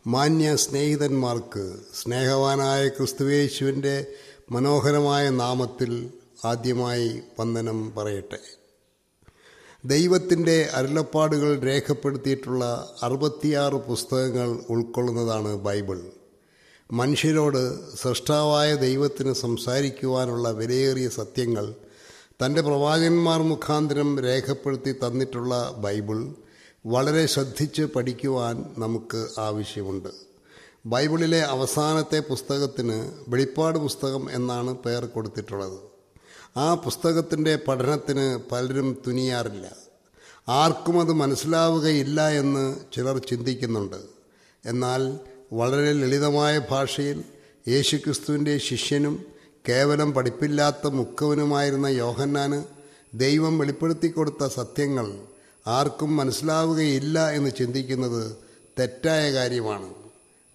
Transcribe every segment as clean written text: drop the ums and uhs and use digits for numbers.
മാന്യ സ്നേഹിതന്മാർക്ക് സ്നേഹവാനായ ക്രിസ്തുയേശുവിൻ്റെ മനോഹരമായ നാമത്തിൽ ആദ്യമായി വന്ദനം പറയട്ടെ. ദൈവത്തിൻ്റെ അരുളപ്പാടുകൾ രേഖപ്പെടുത്തിയിട്ടുള്ള 66 പുസ്തകങ്ങൾ ഉൾക്കൊള്ളുന്നതാണ് ബൈബിൾ. മനുഷ്യരോട് സൃഷ്ടാവായ ദൈവത്തിന് സംസാരിക്കുവാനുള്ള വിലയേറിയ സത്യങ്ങൾ തൻ്റെ പ്രവാചകന്മാർ മുഖാന്തരം രേഖപ്പെടുത്തി തന്നിട്ടുള്ള ബൈബിൾ വളരെ ശ്രദ്ധിച്ച് പഠിക്കുവാൻ നമുക്ക് ആവശ്യമുണ്ട്. ബൈബിളിലെ അവസാനത്തെ പുസ്തകത്തിന് വെളിപ്പാട് പുസ്തകം എന്നാണ് പേർ കൊടുത്തിട്ടുള്ളത്. ആ പുസ്തകത്തിൻ്റെ പഠനത്തിന് പലരും തുനിയാറില്ല. ആർക്കും അത് മനസ്സിലാവുകയില്ല എന്ന് ചിലർ ചിന്തിക്കുന്നുണ്ട്. എന്നാൽ വളരെ ലളിതമായ ഭാഷയിൽ യേശുക്രിസ്തുവിൻ്റെ ശിഷ്യനും കേവലം പഠിപ്പില്ലാത്ത മുക്കവനുമായിരുന്ന യോഹന്നാന് ദൈവം വെളിപ്പെടുത്തി കൊടുത്ത സത്യങ്ങൾ ആർക്കും മനസ്സിലാവുകയില്ല എന്ന് ചിന്തിക്കുന്നത് തെറ്റായ കാര്യമാണ്.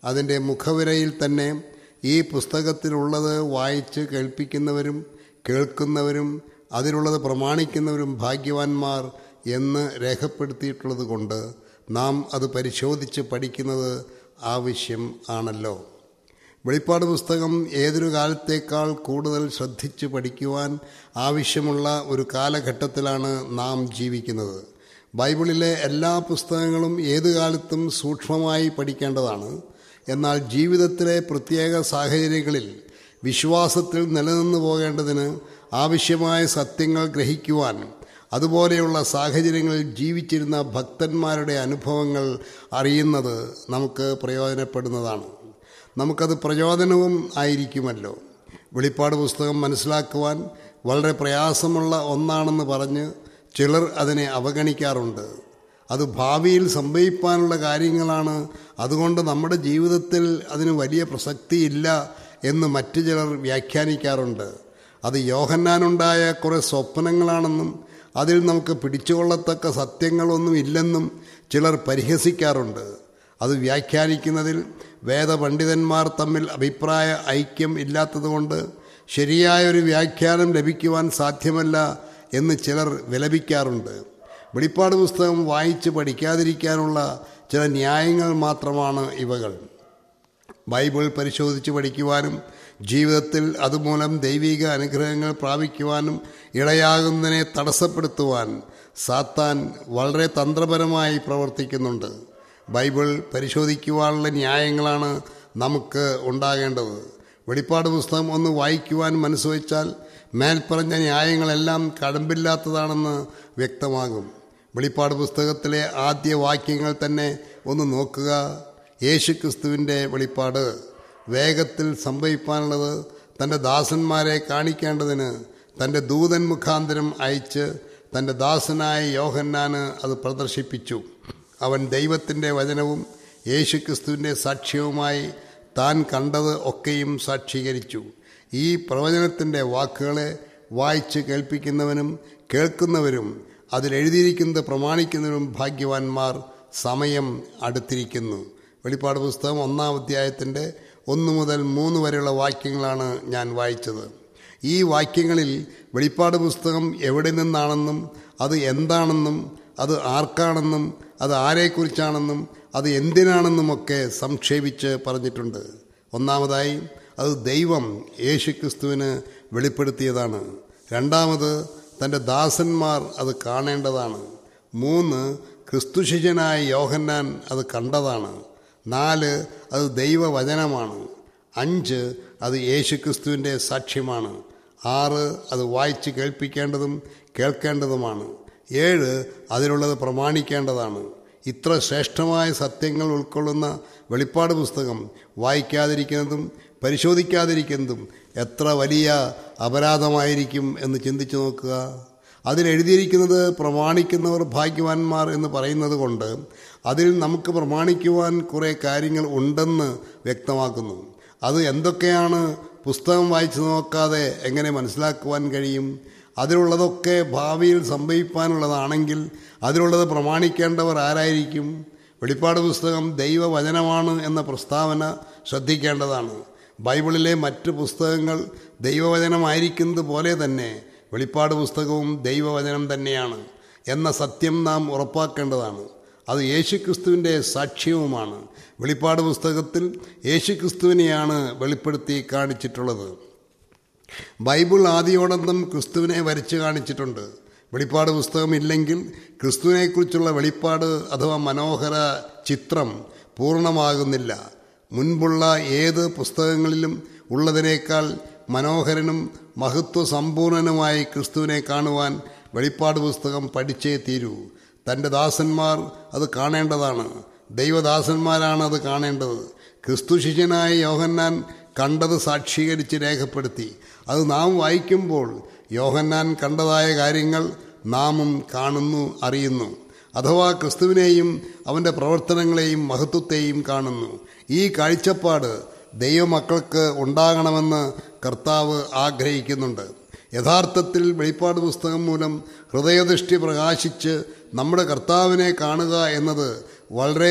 അതിൻ്റെ മുഖവിരയിൽ തന്നെ ഈ പുസ്തകത്തിലുള്ളത് വായിച്ച് കേൾപ്പിക്കുന്നവരും കേൾക്കുന്നവരും അതിലുള്ളത് പ്രമാണിക്കുന്നവരും ഭാഗ്യവാന്മാർ എന്ന് രേഖപ്പെടുത്തിയിട്ടുള്ളത് കൊണ്ട് നാം അത് പരിശോധിച്ച് പഠിക്കുന്നത് ആവശ്യം ആണല്ലോ. വെളിപ്പാട് പുസ്തകം ഏതൊരു കാലത്തേക്കാൾ കൂടുതൽ ശ്രദ്ധിച്ച് പഠിക്കുവാൻ ആവശ്യമുള്ള ഒരു കാലഘട്ടത്തിലാണ് നാം ജീവിക്കുന്നത്. ബൈബിളിലെ എല്ലാ പുസ്തകങ്ങളും ഏതു കാലത്തും സൂക്ഷ്മമായി പഠിക്കേണ്ടതാണ്. എന്നാൽ ജീവിതത്തിലെ പ്രത്യേക സാഹചര്യങ്ങളിൽ വിശ്വാസത്തിൽ നിലനിന്നു പോകേണ്ടതിന് ആവശ്യമായ സത്യങ്ങൾ ഗ്രഹിക്കുവാൻ അതുപോലെയുള്ള സാഹചര്യങ്ങളിൽ ജീവിച്ചിരുന്ന ഭക്തന്മാരുടെ അനുഭവങ്ങൾ അറിയുന്നത് നമുക്ക് പ്രയോജനപ്പെടുന്നതാണ്. നമുക്കത് പ്രചോദനവും ആയിരിക്കുമല്ലോ. വെളിപ്പാട് പുസ്തകം മനസ്സിലാക്കുവാൻ വളരെ പ്രയാസമുള്ള ഒന്നാണെന്ന് പറഞ്ഞ് ചിലർ അതിനെ അവഗണിക്കാറുണ്ട്. അത് ഭാവിയിൽ സംഭവിക്കാനുള്ള കാര്യങ്ങളാണ്, അതുകൊണ്ട് നമ്മുടെ ജീവിതത്തിൽ അതിന് വലിയ പ്രസക്തിയില്ല എന്ന് മറ്റു ചിലർ വ്യാഖ്യാനിക്കാറുണ്ട്. അത് യോഹന്നാനുണ്ടായ കുറേ സ്വപ്നങ്ങളാണെന്നും അതിൽ നമുക്ക് പിടിച്ചുകൊള്ളത്തക്ക സത്യങ്ങളൊന്നും ഇല്ലെന്നും ചിലർ പരിഹസിക്കാറുണ്ട്. അത് വ്യാഖ്യാനിക്കുന്നതിൽ വേദപണ്ഡിതന്മാർ തമ്മിൽ അഭിപ്രായ ഐക്യം ഇല്ലാത്തതുകൊണ്ട് ശരിയായൊരു വ്യാഖ്യാനം ലഭിക്കുവാൻ സാധ്യമല്ല എന്ന് ചിലർ വിലപിക്കാറുണ്ട്. വെളിപ്പാട് പുസ്തകം വായിച്ച് പഠിക്കാതിരിക്കാനുള്ള ചില ന്യായങ്ങൾ മാത്രമാണ് ഇവകൾ. ബൈബിൾ പരിശോധിച്ച് പഠിക്കുവാനും ജീവിതത്തിൽ അതുമൂലം ദൈവിക അനുഗ്രഹങ്ങൾ പ്രാപിക്കുവാനും ഇടയാകുന്നതിനെ തടസ്സപ്പെടുത്തുവാൻ സാത്താൻ വളരെ തന്ത്രപരമായി പ്രവർത്തിക്കുന്നുണ്ട്. ബൈബിൾ പരിശോധിക്കുവാനുള്ള ന്യായങ്ങളാണ് നമുക്ക് ഉണ്ടാകേണ്ടത്. വെളിപ്പാട് പുസ്തകം ഒന്ന് വായിക്കുവാൻ മനസ്സ് വച്ചാൽ മേൽപ്പറഞ്ഞ ന്യായങ്ങളെല്ലാം കഴമ്പില്ലാത്തതാണെന്ന് വ്യക്തമാകും. വെളിപ്പാട് പുസ്തകത്തിലെ ആദ്യ വാക്യങ്ങൾ തന്നെ ഒന്ന് നോക്കുക. യേശുക്രിസ്തുവിൻ്റെ വെളിപ്പാട് വേഗത്തിൽ സംഭവിക്കാനുള്ളത് തൻ്റെ ദാസന്മാരെ കാണിക്കേണ്ടതിന് തൻ്റെ ദൂതൻ മുഖാന്തരം അയച്ച് തൻ്റെ ദാസനായ യോഹന്നാന് അത് പ്രദർശിപ്പിച്ചു. അവൻ ദൈവത്തിൻ്റെ വചനവും യേശുക്രിസ്തുവിൻ്റെ സാക്ഷ്യവുമായി താൻ കണ്ടത് ഒക്കെയും സാക്ഷീകരിച്ചു. ഈ പ്രവചനത്തിൻ്റെ വാക്കുകളെ വായിച്ച് കേൾപ്പിക്കുന്നവനും കേൾക്കുന്നവരും അതിലെഴുതിയിരിക്കുന്നത് പ്രമാണിക്കുന്നവരും ഭാഗ്യവാന്മാർ. സമയം അടുത്തിരിക്കുന്നു. വെളിപ്പാട് പുസ്തകം 1-ാം അധ്യായത്തിൻ്റെ 1 മുതൽ 3 വരെയുള്ള വാക്യങ്ങളാണ് ഞാൻ വായിച്ചത്. ഈ വാക്യങ്ങളിൽ വെളിപ്പാട് പുസ്തകം എവിടെ നിന്നാണെന്നും അത് എന്താണെന്നും അത് ആർക്കാണെന്നും അത് ആരെക്കുറിച്ചാണെന്നും അത് എന്തിനാണെന്നുമൊക്കെ സംക്ഷേപിച്ച് പറഞ്ഞിട്ടുണ്ട്. ഒന്നാമതായി, അത് ദൈവം യേശുക്രിസ്തുവിന് വെളിപ്പെടുത്തിയതാണ്. രണ്ടാമത്, തൻ്റെ ദാസന്മാർ അത് കാണേണ്ടതാണ്. 3, ക്രിസ്തുശിഷ്യനായ യോഹന്നാൻ അത് കണ്ടതാണ്. 4, അത് ദൈവവചനമാണ്. 5, അത് യേശുക്രിസ്തുവിൻ്റെ സാക്ഷ്യമാണ്. 6, അത് വായിച്ച് കേൾപ്പിക്കേണ്ടതും കേൾക്കേണ്ടതുമാണ്. 7, അതിലുള്ളത് പ്രമാണിക്കേണ്ടതാണ്. ഇത്ര ശ്രേഷ്ഠമായ സത്യങ്ങൾ ഉൾക്കൊള്ളുന്ന വെളിപ്പാട് പുസ്തകം വായിക്കാതിരിക്കുന്നതും പരിശോധിക്കാതിരിക്കുന്നതും എത്ര വലിയ അപരാധമായിരിക്കും എന്ന് ചിന്തിച്ചു നോക്കുക. അതിലെഴുതിയിരിക്കുന്നത് പ്രമാണിക്കുന്നവർ ഭാഗ്യവാന്മാർ എന്ന് പറയുന്നത് കൊണ്ട് അതിൽ നമുക്ക് പ്രമാണിക്കുവാൻ കുറേ കാര്യങ്ങൾ ഉണ്ടെന്ന് വ്യക്തമാക്കുന്നു. അത് എന്തൊക്കെയാണ് പുസ്തകം വായിച്ചു നോക്കാതെ എങ്ങനെ മനസ്സിലാക്കുവാൻ കഴിയും? അതിലുള്ളതൊക്കെ ഭാവിയിൽ സംഭവിക്കാനുള്ളതാണെങ്കിൽ അതിലുള്ളത് പ്രമാണിക്കേണ്ടവർ ആരായിരിക്കും? വെളിപ്പാട് പുസ്തകം ദൈവവചനമാണ് എന്ന പ്രസ്താവന ശ്രദ്ധിക്കേണ്ടതാണ്. ബൈബിളിലെ മറ്റ് പുസ്തകങ്ങൾ ദൈവവചനമായിരിക്കുന്നത് പോലെ തന്നെ വെളിപ്പാട് പുസ്തകവും ദൈവവചനം തന്നെയാണ് എന്ന സത്യം നാം ഉറപ്പാക്കേണ്ടതാണ്. അത് യേശുക്രിസ്തുവിൻ്റെ സാക്ഷ്യവുമാണ്. വെളിപ്പാട് പുസ്തകത്തിൽ യേശുക്രിസ്തുവിനെയാണ് വെളിപ്പെടുത്തി കാണിച്ചിട്ടുള്ളത്. ബൈബിൾ ആദിയോടന്തം ക്രിസ്തുവിനെ വരച്ച് കാണിച്ചിട്ടുണ്ട്. വെളിപ്പാട് പുസ്തകം ഇല്ലെങ്കിൽ ക്രിസ്തുവിനെക്കുറിച്ചുള്ള വെളിപ്പാട് അഥവാ മനോഹര ചിത്രം പൂർണ്ണമാകുന്നില്ല. മുൻപുള്ള ഏത് പുസ്തകങ്ങളിലും ഉള്ളതിനേക്കാൾ മനോഹരനും മഹത്വസമ്പൂർണനുമായി ക്രിസ്തുവിനെ കാണുവാൻ വെളിപ്പാട് പുസ്തകം പഠിച്ചേ തീരൂ. തൻ്റെ ദാസന്മാർ അത് കാണേണ്ടതാണ്. ദൈവദാസന്മാരാണ് അത് കാണേണ്ടത്. ക്രിസ്തു ശിഷ്യനായ യോഹന്നാൻ കണ്ടത് സാക്ഷീകരിച്ച് രേഖപ്പെടുത്തി. അത് നാം വായിക്കുമ്പോൾ യോഹന്നാൻ കണ്ടതായ കാര്യങ്ങൾ നാമും കാണുന്നു, അറിയുന്നു. അഥവാ ക്രിസ്തുവിനെയും അവൻ്റെ പ്രവർത്തനങ്ങളെയും മഹത്വത്തെയും കാണുന്നു. ഈ കാഴ്ചപ്പാട് ദൈവമക്കൾക്ക് ഉണ്ടാകണമെന്ന് കർത്താവ് ആഗ്രഹിക്കുന്നുണ്ട്. യഥാർത്ഥത്തിൽ വെളിപ്പാട് പുസ്തകം മൂലം ഹൃദയദൃഷ്ടി പ്രകാശിച്ച് നമ്മുടെ കർത്താവിനെ കാണുക എന്നത് വളരെ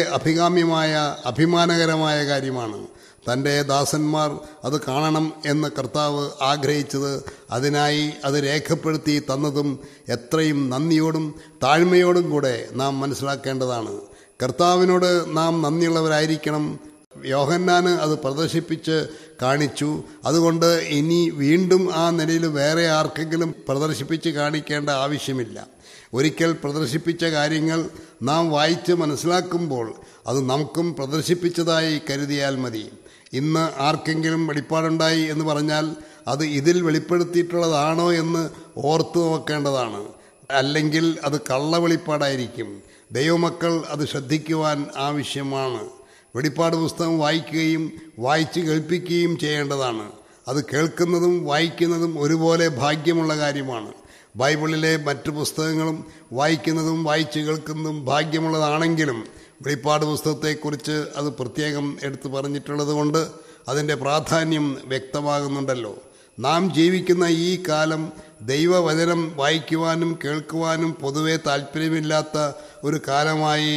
അഭിമാനകരമായ കാര്യമാണ്. തൻ്റെ ദാസന്മാർ അത് കാണണം എന്ന് കർത്താവ് ആഗ്രഹിച്ചത്, അതിനായി അത് രേഖപ്പെടുത്തി തന്നതും എത്രയും നന്ദിയോടും താഴ്മയോടും കൂടെ നാം മനസ്സിലാക്കേണ്ടതാണ്. കർത്താവിനോട് നാം നന്ദിയുള്ളവരായിരിക്കണം. യോഹന്നാന് അത് പ്രദർശിപ്പിച്ച് കാണിച്ചു. അതുകൊണ്ട് ഇനി വീണ്ടും ആ നിലയിൽ വേറെ ആർക്കെങ്കിലും പ്രദർശിപ്പിച്ച് കാണിക്കേണ്ട ആവശ്യമില്ല. ഒരിക്കൽ പ്രദർശിപ്പിച്ച കാര്യങ്ങൾ നാം വായിച്ച് മനസ്സിലാക്കുമ്പോൾ അത് നമുക്കും പ്രദർശിപ്പിച്ചതായി കരുതിയാൽ മതി. ഇന്ന് ആർക്കെങ്കിലും വെളിപ്പാടുണ്ടായി എന്ന് പറഞ്ഞാൽ അത് ഇതിൽ വെളിപ്പെടുത്തിയിട്ടുള്ളതാണോ എന്ന് ഓർത്തു നോക്കേണ്ടതാണ്. അല്ലെങ്കിൽ അത് കള്ള വെളിപ്പാടായിരിക്കും. ദൈവമക്കൾ അത് ശ്രദ്ധിക്കുവാൻ ആവശ്യമാണ്. വെളിപ്പാട് പുസ്തകം വായിക്കുകയും വായിച്ച് കേൾപ്പിക്കുകയും ചെയ്യേണ്ടതാണ്. അത് കേൾക്കുന്നതും വായിക്കുന്നതും ഒരുപോലെ ഭാഗ്യമുള്ള കാര്യമാണ്. ബൈബിളിലെ മറ്റു പുസ്തകങ്ങളും വായിക്കുന്നതും വായിച്ച് കേൾക്കുന്നതും ഭാഗ്യമുള്ളതാണെങ്കിലും വെളിപ്പാട് പുസ്തകത്തെക്കുറിച്ച് അത് പ്രത്യേകം എടുത്തു പറഞ്ഞിട്ടുള്ളത് കൊണ്ട് അതിൻ്റെ പ്രാധാന്യം വ്യക്തമാകുന്നുണ്ടല്ലോ. നാം ജീവിക്കുന്ന ഈ കാലം ദൈവവചനം വായിക്കുവാനും കേൾക്കുവാനും പൊതുവെ താല്പര്യമില്ലാത്ത ഒരു കാലമായി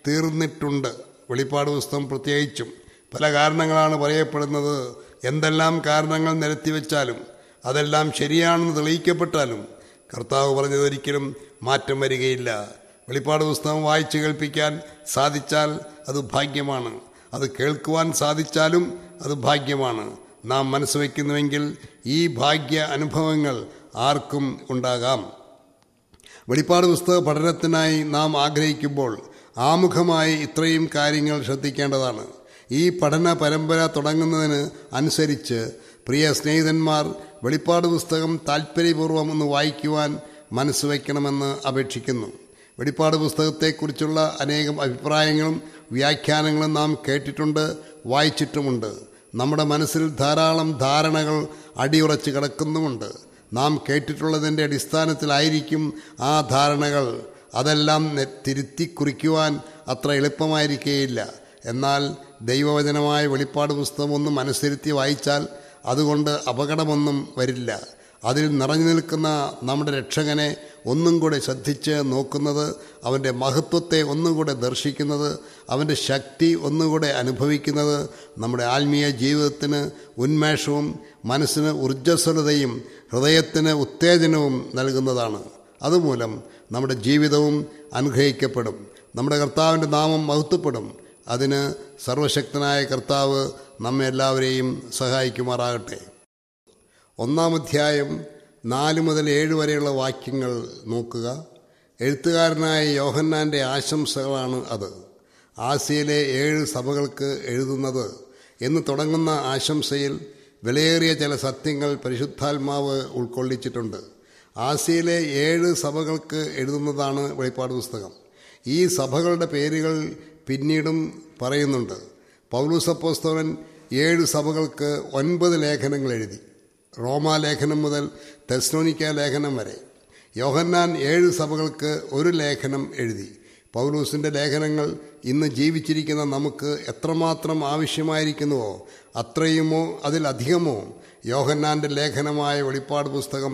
തീർന്നിട്ടുണ്ട്. വെളിപ്പാട് പുസ്തകം പ്രത്യേകിച്ചും പല കാരണങ്ങളാണ് പറയപ്പെടുന്നത്. എന്തെല്ലാം കാരണങ്ങൾ നിരത്തിവെച്ചാലും അതെല്ലാം ശരിയാണെന്ന് തെളിയിക്കപ്പെട്ടാലും കർത്താവ് പറഞ്ഞതൊരിക്കലും മാറ്റം വരികയില്ല. വെളിപ്പാട് പുസ്തകം വായിച്ച് കേൾപ്പിക്കാൻ സാധിച്ചാൽ അത് ഭാഗ്യമാണ്. അത് കേൾക്കുവാൻ സാധിച്ചാലും അത് ഭാഗ്യമാണ്. നാം മനസ്സ് വയ്ക്കുന്നുവെങ്കിൽ ഈ ഭാഗ്യ അനുഭവങ്ങൾ ആർക്കും ഉണ്ടാകാം. വെളിപ്പാട് പുസ്തക പഠനത്തിനായി നാം ആഗ്രഹിക്കുമ്പോൾ ആമുഖമായി ഇത്രയും കാര്യങ്ങൾ ശ്രദ്ധിക്കേണ്ടതാണ്. ഈ പഠന പരമ്പര തുടങ്ങുന്നതിന് അനുസരിച്ച് പ്രിയ സ്നേഹിതന്മാർ വെളിപ്പാട് പുസ്തകം താൽപ്പര്യപൂർവ്വം ഒന്ന് വായിക്കുവാൻ മനസ്സ് വയ്ക്കണമെന്ന് അപേക്ഷിക്കുന്നു. വെളിപ്പാട് പുസ്തകത്തെക്കുറിച്ചുള്ള അനേകം അഭിപ്രായങ്ങളും വ്യാഖ്യാനങ്ങളും നാം കേട്ടിട്ടുണ്ട്, വായിച്ചിട്ടുമുണ്ട്. നമ്മുടെ മനസ്സിൽ ധാരാളം ധാരണകൾ അടിയുറച്ച് കിടക്കുന്നുമുണ്ട്. നാം കേട്ടിട്ടുള്ളതിൻ്റെ അടിസ്ഥാനത്തിലായിരിക്കും ആ ധാരണകൾ. അതെല്ലാം തിരുത്തി കുറിക്കുവാൻ അത്ര എളുപ്പമായിരിക്കുകയില്ല. എന്നാൽ ദൈവവചനമായ വെളിപ്പാട് പുസ്തകം ഒന്ന് മനസ്സിരുത്തി വായിച്ചാൽ അതുകൊണ്ട് അപകടമൊന്നും വരില്ല. അതിൽ നിറഞ്ഞു നിൽക്കുന്ന നമ്മുടെ രക്ഷകനെ ഒന്നും കൂടെ ശ്രദ്ധിച്ച് നോക്കുന്നത്, അവൻ്റെ മഹത്വത്തെ ഒന്നും കൂടെ ദർശിക്കുന്നത്, അവൻ്റെ ശക്തി ഒന്നുകൂടെ അനുഭവിക്കുന്നത് നമ്മുടെ ആത്മീയ ജീവിതത്തിന് ഉന്മേഷവും മനസ്സിന് ഊർജ്ജസ്വലതയും ഹൃദയത്തിന് ഉത്തേജനവും നൽകുന്നതാണ്. അതുമൂലം നമ്മുടെ ജീവിതവും അനുഗ്രഹിക്കപ്പെടും. നമ്മുടെ കർത്താവിൻ്റെ നാമം മഹത്വപ്പെടും. അതിന് സർവശക്തനായ കർത്താവ് നമ്മെ എല്ലാവരെയും സഹായിക്കുമാറാകട്ടെ. 1-ാം അധ്യായം 4 മുതൽ 7 വരെയുള്ള വാക്യങ്ങൾ നോക്കുക. എഴുത്തുകാരനായ യോഹന്നാൻ്റെ ആശംസകളാണ് അത്. ആസിയയിലെ 7 സഭകൾക്ക് എഴുതുന്നത് എന്ന് തുടങ്ങുന്ന ആശംസയിൽ വിലയേറിയ ചില സത്യങ്ങൾ പരിശുദ്ധാത്മാവ് ഉൾക്കൊള്ളിച്ചിട്ടുണ്ട്. ആസിയയിലെ 7 സഭകൾക്ക് എഴുതുന്നതാണ് വെളിപ്പാട് പുസ്തകം. ഈ സഭകളുടെ പേരുകൾ പിന്നീടും പറയുന്നുണ്ട്. പൗലോസ് അപ്പോസ്തലൻ 7 സഭകൾക്ക് 9 ലേഖനങ്ങൾ എഴുതി. റോമാലേഖനം മുതൽ തെസ്സലോനിക്ക ലേഖനം വരെ. യോഹന്നാൻ 7 സഭകൾക്ക് 1 ലേഖനം എഴുതി. പൗലോസിൻ്റെ ലേഖനങ്ങൾ ഇന്ന് ജീവിച്ചിരിക്കുന്ന നമുക്ക് എത്രമാത്രം ആവശ്യമായിരിക്കുന്നുവോ അത്രയുമോ അതിലധികമോ യോഹന്നാൻ്റെ ലേഖനമായ വെളിപ്പാട് പുസ്തകം